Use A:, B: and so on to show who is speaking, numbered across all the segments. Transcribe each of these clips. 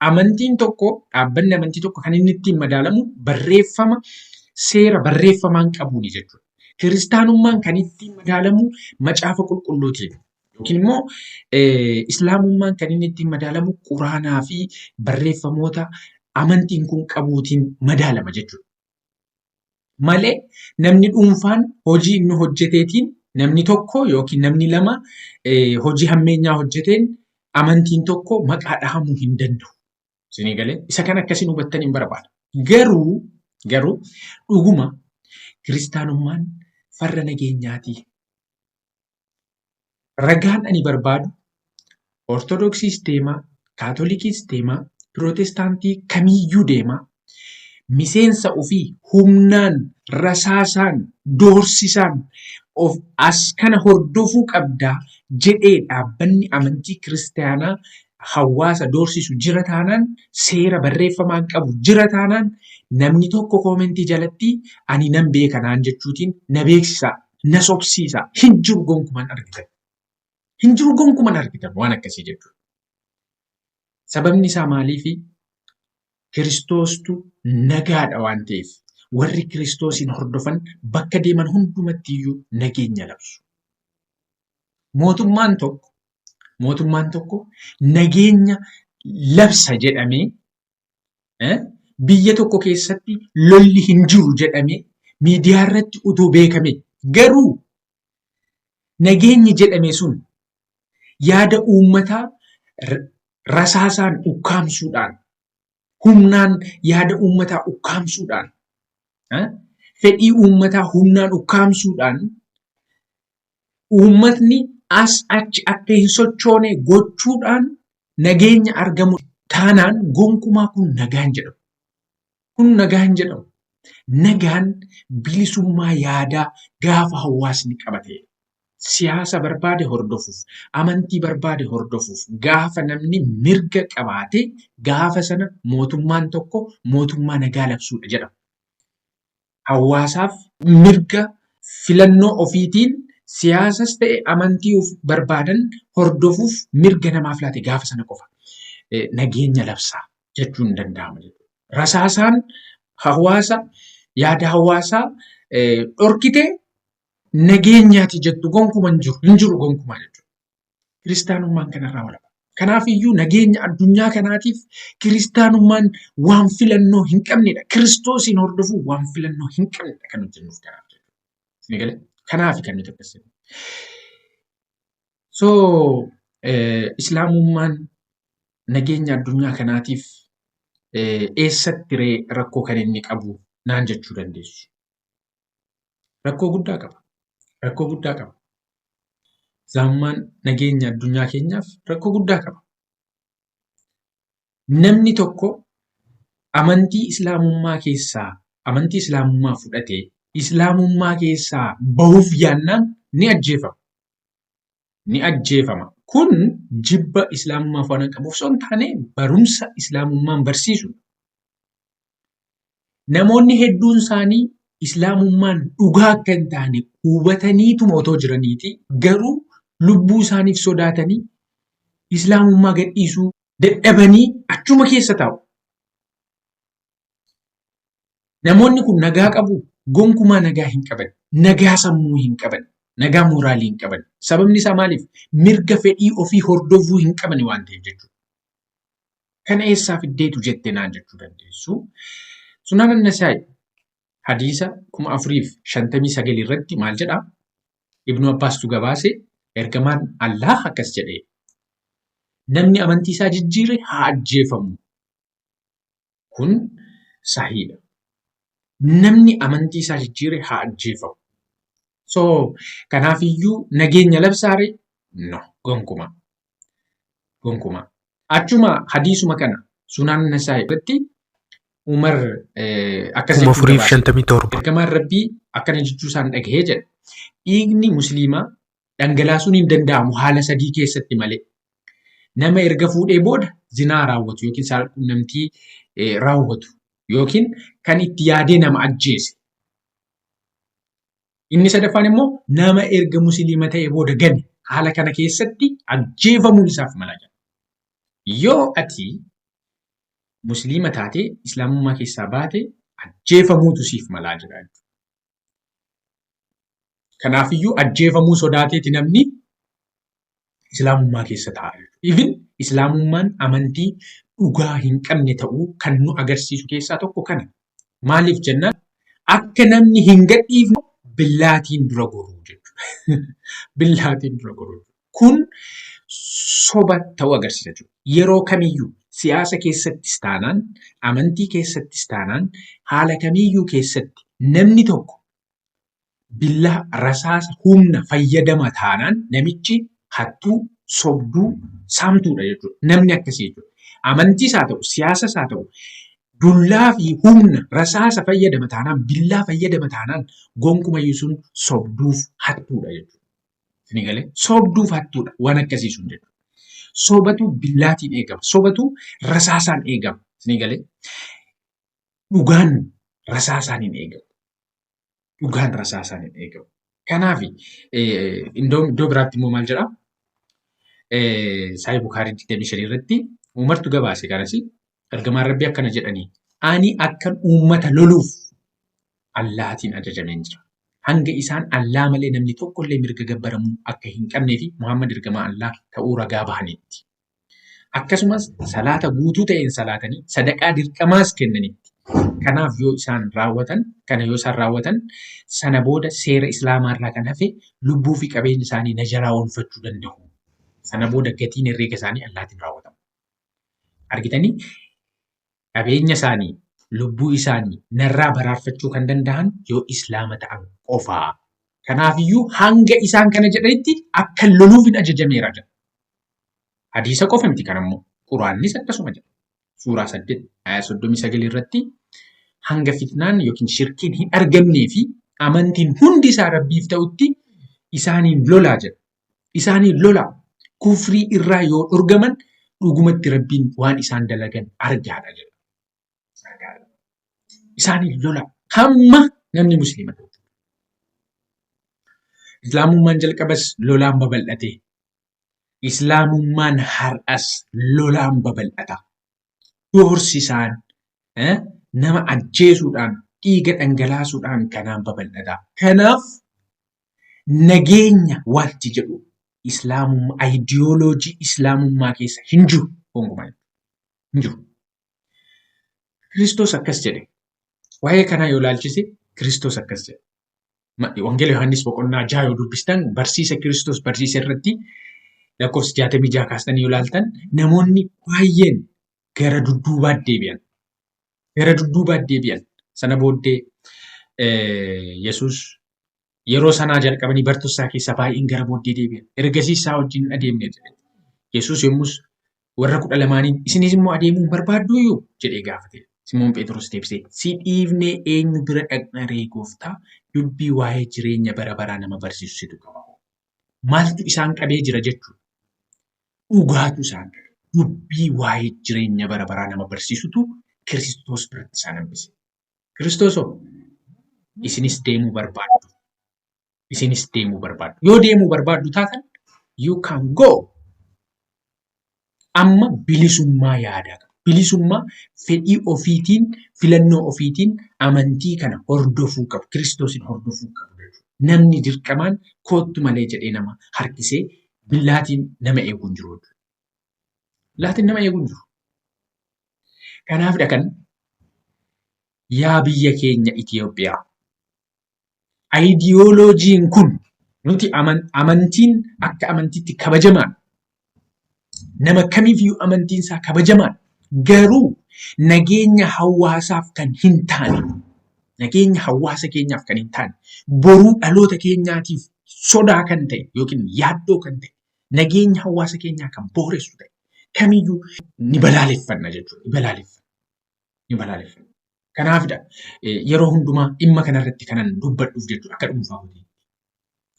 A: amantiin tokko dhaabbanni amantii tokko kan inni ittiin madaalamu barreeffama seera barreeffamaan qabuuni jechuudha. Kiristaanummaan kan ittiin madaalamu macaafa qulqulluutiin yookiin immoo islaamummaan kan inni ittiin madaalamu quraanaa fi barreeffamoota amantiin kun qabuutiin madaalama jechuudha. Malee namni dhuunfaan hojii inni hojjeteetiin namni tokko yookiin namni lama hojii hammeenyaa hojjeteen amantiin tokko maqaa dhahamuu hin danda'u. Isinii galee isa kan akkasiin hubattan hin barbaada. Garuu dhuguma kiristaanummaan farra nageenyaati. Ragaan ani barbaadu Ortodoksiis deemaa, Kaatolikiis deemaa, Pirootestaantii kamiyyuu deemaa. Miseensa ofii humnaan, rasaasaan, doorsisaan of as kana hordofuu qabdaa jedhee dhaabbanni amantii kiristaanaa hawaasa doorsisu jira taanaan, seera barreeffamaan qabu jira taanaan, namni tokko koomentii jalatti ani nan beekanaan jechuutiin na beeksisaa, na sobsiisaa. Hin jiru gonkumaan argitan. Hin jiru gonkumaan argitan waan akkasii jechuudha. Sababni isaa maaliifi? Kiristoostu nagaadha waan ta'eef warri Kiristoosin hordofan bakka deeman hundumattiyyuu nageenya labsu. Mootummaan tokko nageenya labsa jedhamee biyya tokko keessatti lolli hin jiru jedhamee miidiyaa irratti utuu beekame garuu nageenyi jedhame sun yaada uummataa rasaasaan ukkaamsuudhaan humnaan yaada uummataa ukkaamsuudhaan fedhii uummataa humnaan ukkaamsuudhaan uummatni as achi akka hin sochoone gochuudhaan nageenya argamu taanaan gonkumaa kun nagaan jedhamu. Kun nagaan jedhamu. Nagaan bilisummaa yaadaa gaafa hawaasni qabatee siyaasa barbaade hordofuuf, amantii barbaade hordofuuf gaafa namni mirga qabaate gaafa sana mootummaan tokko mootummaa nagaa labsuudha jedhama. Hawaasaaf mirga filannoo ofiitiin siyaasas ta'e amantii of barbaadan hordofuuf mirga namaaf laate gaafa sana qofa nageenya labsaa jechuun danda'ama. Rasaasaan hawaasa yaada hawaasaa dhorkitee nageenyaati jettu gonkumaa hin jiru gonkumaa jechuudha. Kiristaanummaan kanarraa walaba. Kanaaf iyyuu nageenya addunyaa kanaatiif kiristaanummaan waan filannoo hin qabnedha. Kiristoosin hordofuu waan filannoo hin qabnedha kan nuti jennuuf kanaaf jechuudha. Kanaaf kan nuti akkasii. Islaamummaan nageenya addunyaa kanaatiif eessatti rakkoo kan inni qabu naan jechuu dandeessu. Rakkoo guddaa qaba. Islaamummaan nageenya addunyaa keenyaaf rakkoo guddaa qaba. Namni tokko amantii islaamummaa fudhatee islaamummaa keessaa bahuuf yaannaan ni ajjeefama. Kun jibba islaamummaaf waan qabuuf osoo hin taane barumsa islaamummaan barsiisu. Namoonni hedduun isaanii islaamummaan dhugaa akka hin taane hubataniituma otoo jiraniiti garuu lubbuu isaaniif sodaatanii islaamummaa gadhiisuu dadhabanii achuma keessa taa'u. Namoonni kun nagaa qabu gonkumaa nagaa hin qaban, nagaa sammuu hin qaban, nagaa mooraalii hin qaban. Sababni isaa maaliif? Mirga fedhii ofii hordofuu hin qaban waan ta'eef jechuudha. Kana eessaa fiddeetu jettee naan jechuu dandeessu. Sunaan An-Nasaa'i hadiisa 459 irratti maal jedhaa? Ibnu Abbaastu gabaase ergamaan Allah akkas jedhee namni amantii isaa jijjiire haa ajjeefamu. Kun sahiidha. Namni amantii isaa jijjiire haa ajjeefamu. Kanaafiyyuu nageenya labsaare? No, gonkumaa. Achuma hadiisuma kana Sunaan An-Nasaa'i irratti Umar akkas jechuudha. Ergamaan Rabbii akkana jechuu isaan dhagahee jedha. Dhiigni musliimaa dhangalaasuun hin danda'amu haala sadii keessatti malee. Nama erga fuudhee booda zinaa raawwatu yookiin saalqunnamtii raawwatu yookiin kan itti yaadee nama ajjeese. Inni sadaffaan immoo nama erga musliima ta'ee booda gane haala kana keessatti ajjeefamuun isaaf mala jedha. Yoo ati musliima taatee islaamummaa keessaa baate ajjeefamuutu siif malaa jira. Kanaafiyyuu ajjeefamuu sodaateeti namni islaamummaa keessa ta'a. Even islaamummaan amantii dhugaa hin qabne ta'uu kan nu agarsiisu keessaa tokko kana. Maaliif jennaan akka namni hin gadhiifne billaatiin dura goruu jechuudha. Billaatiin dura goruu. Kun soba ta'uu agarsiisa jechuudha. Yeroo kamiyyuu siyaasa keessattis taanaan, amantii keessattis taanaan, haala kamiyyuu keessatti namni tokko billaa rasaasa humna fayyadama taanaan namichi hattuu, sobduu, saamtuudha jechuudha. Namni akkasii jechuudha. Amantiis haa ta'u, siyaasas haa ta'u, dullaa fi humna rasaasa fayyadama taanaan, billaa fayyadama taanaan gonkumayyuu sun sobduuf hattuudha jechuudha. Isin galee sobduuf hattuudha waan akkasii sun jechuudha. Sobatu billaatiin eegama. Sobatu rasaasaan eegama. Isin galee dhugaan rasaasaan hin eegamu. Dhugaan rasaasaan hin eegamu. Kanaaf iddoo biraatti immoo maal jedhaa? Saahih Bukaarii 25 irratti umartu gabaase kanasi ergamaan Rabbii akkana jedhanii ani akkan uummata loluuf Allahaatiin ajajameen jira. Hanga isaan Allah malee namni tokkollee mirga gabbaramuu akka hin qabnee fi Muhammad ergamaa Allah ta'uu ragaa bahanitti. Akkasumas salaata guutuu ta'een salaatanii sadaqaa dirqamaas kennanitti. Kanaaf yoo isaan raawwatan sana booda seera Islaamaa irraa kan hafe lubbuu fi qabeenya isaanii na jalaa oolfachuu danda'u. Sana booda gatiin herreega isaanii Allahaatiin raawwatama. Argitanii qabeenya isaanii, lubbuu isaanii narraa baraarfachuu kan danda'an yoo Islaama ta'an qofaa. Kanaafiyyuu hanga isaan kana jedhanitti akka loluuf hin ajajameera jedha. Hadiisa qofa miti kanammoo Quraannis akkasuma jedha. Suuraa 8 ayat 39 irratti hanga fitnaan yookiin shirkiin hin argamnee fi amantiin hundi isaa Rabbiif ta'utti isaaniin lolaa jedha. Isaaniin lolaa. Kufrii irraa yoo dhorgaman dhugumatti Rabbiin waan isaan dalagan argaadha jedha. Isaaniin lola hamma namni musliima ta'u. Islaamummaan jalqabas lolaan babal'ate. Islaamummaan har'as lolaan babal'ata. Doorsisaan nama ajjeesuudhaan dhiiga dhangalaasuudhaan kanaan babal'ata. Kanaaf nageenya wanti jedhu Islaamummaa ayidiyooloojii Islaamummaa keessa hin jiru gonkumaa hin jiru. Kiristoos akkas jedhe. Waa'ee kanaa yoo ilaalchise Kiristoos akkas jedhe. Wangeela Yohaannis boqonnaa 6 yoo dubbistan barsiisa Kiristoos barsiisa irratti lakkoofsa 66 kaastanii yoo ilaaltan namoonni baay'een gara dudduubaatti deebi'an. Gara dudduubaatti deebi'an. Sana booddee Yesuus yeroo sanaa jalqabanii bartoota keessaa baay'een gara booddee deebi'an. Ergasii isaa wajjin adeemne jedhe. Yesuus yommus warra 12 isinis immoo adeemuu barbaaddu yoo jedhee gaafate. Simoon Phexros deebisee si dhiifnee eenyu bira dhaqna ree gooftaa dubbii waa'ee jireenya bara baraa nama barsiisusitu qaba. Maaltu isaan qabee jira jechuudha. Dhugaatu isaan qabe. Dubbii waa'ee jireenya bara baraa nama barsiisutu Kiristoos biratti isaan hambise. Kiristoosoo isinis deemuu barbaaddu. Isinis deemuu barbaaddu. Yoo deemuu barbaaddu taatan you can go. Amma bilisummaa yaadaa. Bilisummaa fedhii ofiitiin, filannoo ofiitiin amantii kana hordofuu qabu. Kiristoosin hordofuu qabu. Namni dirqamaan koottu malee jedhee nama harkisee billaatiin nama eeguu hin jiru. Billaatiin nama eeguu hin jiru. Kanaafidha kan yaa biyya keenya Itoophiyaa. Ayidiyooloojiin kun nuti amantiin akka amantiitti kabajamaadha. Nama kamiifiyyuu amantiin isaa kabajamaadha. Garuu nageenya hawaasaaf kan hin taane, nageenya hawaasa keenyaaf kan hin taane, boruu dhaloota keenyaatiif sodaa kan ta'e yookiin yaaddoo kan ta'e, nageenya hawaasa keenyaa kan booressu ta'e kamiyyuu ni balaaleffanna jechuudha. Ni balaaleffanna. Kanaafidha yeroo hundumaa dhimma kanarratti kanan dubbadhuuf jechuudha akka dhuunfaa kootiitti.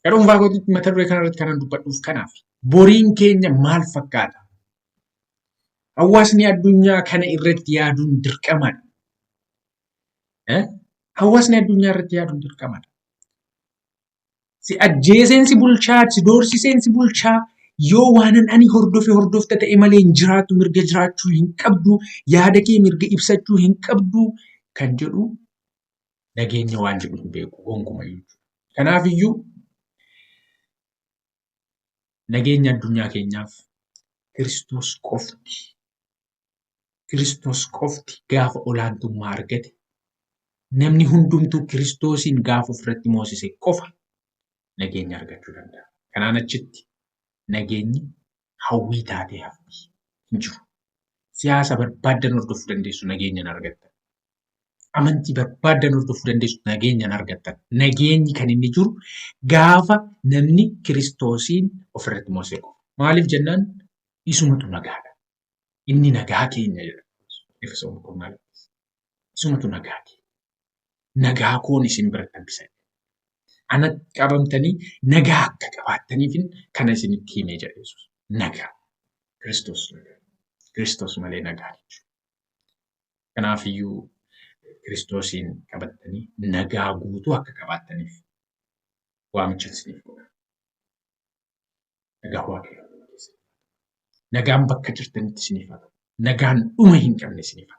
A: Akka dhuunfaa kootiitti mata duree kanarratti kanan dubbadhuuf kanaaf boriin keenya maal fakkaata? Hawaasni addunyaa kana irratti yaaduun dirqamadha. Hawaasni addunyaa irratti yaaduun dirqamadha. Si ajjeeseen si bulchaa, si doorsiseen si bulchaa, Yoo waanan ani hordofta ta'e malee hin jiraatu, mirga jiraachuu hin qabdu, yaada kee mirga ibsachuu hin qabdu kan jedhu nageenya waan jedhu hin beeku gonkumayyuu. Kanaafiyyuu nageenya addunyaa keenyaaf Kiristoos qofti gaafa olaantummaa argate, namni hundumtuu Kiristoosiin gaafa ofirratti moosise qofa nageenya argachuu danda'a. Kanaan achitti nageenyi hawwii taatee hafti hin jiru. Siyaasa barbaaddan hordofuu dandeessu nageenyaan argattan. Amantii barbaaddan hordofuu dandeessu nageenyaan argattan. Nageenyi kan inni jiru gaafa namni Kiristoosiin ofirratti moosise qofa. Maaliif jennaan isumatu nagaadha. Inni nagaa keenya jedha. Isumatu nagaa keenya. Nagaa koon isin biratti hambisa. Ana qabamtanii nagaa akka qabaattaniif kana isinitti himee jedha Yesuus. Nagaa. Kiristoos malee nagaa jechuudha. Kanaafiyyuu Kiristoosiin qabattanii nagaa guutuu akka qabaattaniif waamicha isiniif godha. Nagaa Waaqayyoo. Nagaan bakka jirtanitti isiniif haa ta'u. Nagaan dhuma hin qabne isiniif haa ta'u.